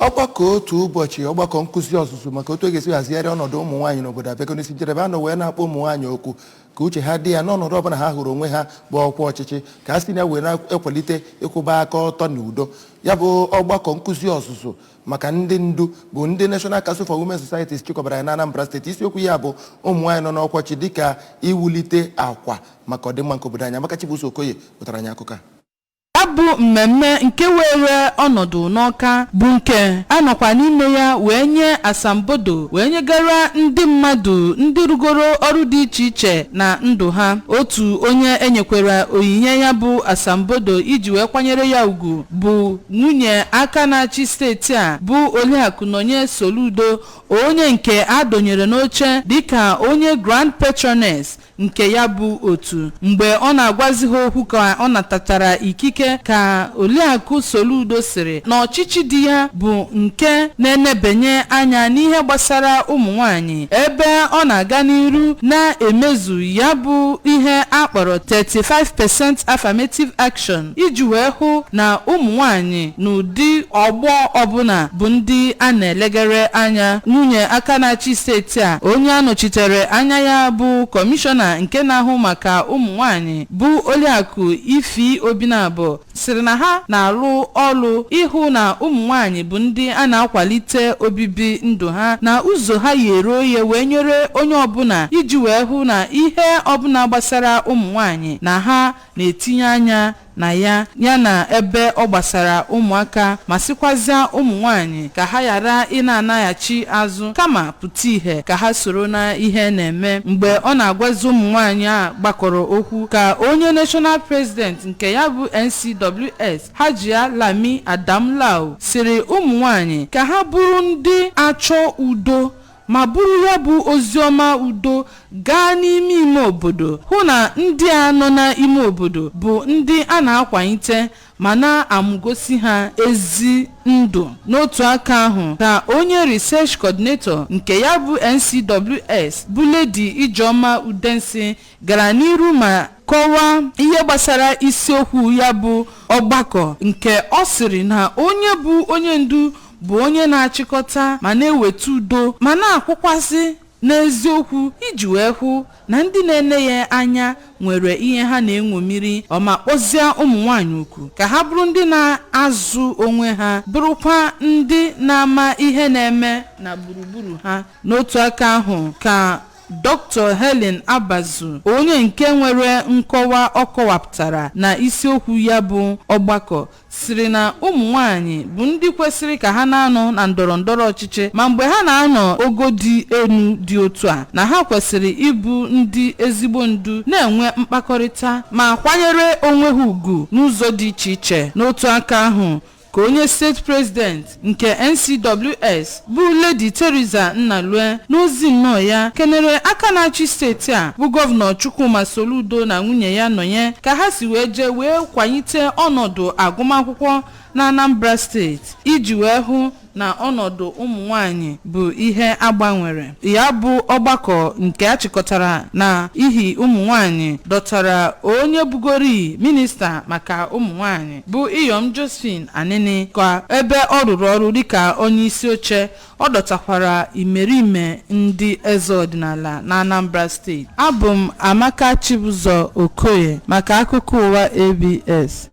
Ọgbakọ otu ụbọchị ọgbakọ nkụzi ọzụzụ maka otu ga-esi hazigharị ọnọdụ ụmụ nwaanyị n'obodo Abịa n'isi njedebe anọ wee na-akpọ ụmụ nwaanyị okwu ka uche ha dị ya n'ọnọdụ ọbụla ha hụrụ onwe ha bụ ọkwa ọchịchị ka ha si na wee na-ekwalite ịkwụba aka ọtọ na udo. Ya bụ ọgbakọ nkụzi ọzụzụ maka ndị ndu bụ ndị National Council for Women Societies chịkọbara ya na Anambra Steeti. Isiokwu ya bụ ụmụ nwaanyị nọ n'ọkwachi dịka iwulite akwa maka ọdịmma nke obodo anyị. Amaka Chibuzo Okoye pụtara anyị akụkọ. Abụ mmemme nke were ọnọdụ n'Ọka bụ nke anọkwa n'ime ya wee nye asambodo wee nyegara ndị mmadụ ndị rugoro ọrụ dị iche iche na ndụ ha. Otu onye enyekwara onyinye ya bụ asambodo iji wee kwanyere ya ugwu bụ nwunye aka na-achị steeti a bụ Oriakụ Nonye Soludo, onye nke adọnyere n'oche dịka onye Grand Patroness nke ya bụ otu. Mgbe ọ na-agwazi ha okwu ka ọ natachara ikike ka Oriakụ Soludo sịrị na ọchịchị dị ya bụ nke na-enebanye anya n'ihe gbasara ụmụ nwaanyị, ebe ọ na-aga n'iru na-emezu ya bụ ihe akpọrọ 35% affirmative action iji wee hụ na ụmụ nwaanyị n'ụdị ọgbọ ọbụla bụ ndị a na-elegara anya. Nwunye aka na-achị steeti a, onye anọchitere anya ya bụ kọmishọna nke na-ahụ maka ụmụ nwaanyị bụ Oriakụ Ifi Obinabo, sịrị na ha na-arụ ọrụ ịhụ na ụmụ nwaanyị bụ ndị a na-akwalite obibi ndụ ha na ụzọ ha yere oye wee nyere onye ọbụla iji wee hụ na ihe ọbụla gbasara ụmụ nwaanyị na ha na-etinye anya na ya na ebe ọ gbasara ụmụaka, ma sịkwazịa ụmụ nwaanyị ka ha ghara ị na-anaghachi azụ kama pụta ihe ka ha soro na ihe na-eme. Mgbe ọ na-agwazi ụmụ nwaanyị a gbakọrọ okwu ka onye national president nke ya bụ NCWS Hajia Lami Adamlau sịrị ụmụ nwaanyị ka ha bụrụ ndị achọ udo ma bụrụ ya bụ oziọma udo gaa n'ime ime obodo, hụ na ndị a nọ n'ime obodo bụ ndị a na-akwalite ma na-amụgosi ha ezi ndụ. N'otu aka ahụ ka onye research coordinator nke ya bụ NCWS bụ Lady Ijeoma Udensi gara n'iru ma kọwaa ihe gbasara isiokwu ya bụ ọgbakọ, nke ọ sịrị na onye bụ onye ndu bụ onye na-achịkọta ma na-eweta udo ma na-akwụkwasị n'eziokwu iji wee hụ na ndị na-ene ya anya nwere ihe ha na-enwomiri. Ọma kpọzie ụmụ nwaanyị ukwu ka ha bụrụ ndị na-azụ onwe ha, bụrụkwa ndị na-ama ihe na-eme na gburugburu ha. N'otu aka ahụ ka Dr. Helen Abazu, onye nke nwere nkọwa ọ kọwapụtara na isiokwu ya bụ ọgbakọ, sịrị na ụmụ nwaanyị bụ ndị kwesịrị ka ha na-anọ na ndọrọ ndọrọ ọchịchị, ma mgbe ha na-anọ ogo dị elu dị otu a, na ha kwesịrị ịbụ ndị ezigbo ndu na-enwe mkpakọrịta ma kwanyere onwe ha ugwu n'ụzọ dị iche iche. N'otu aka ahụ ka onye steeti president nke NCWS bụ Lady Teresa Nnalue n'ozi nnọọ ya kenere aka na-achị steeti a bụ gọvanọ Chukwuma Soludo na nwunye ya Nonye ka ha si wee jee wee kwalite ọnọdụ agụmakwụkwọ na Anambra steeti iji wee hụ na ọnọdụ ụmụ nwaanyị bụ ihe agbanwere. Ya bụ ọgbakọ nke achịkọtara na ihi ụmụ nwaanyị dọtara onye bugori minista maka ụmụ nwaanyị bụ Iyom Josephine Anini ka ebe ọ rụrụ ọrụ dịka onye isi oche. Ọ dọtakwara imerime ndị eze ọdịnala na Anambra steeti. Abụ m Amaka Chibuzo Okoye maka akụkọ ụwa ABS.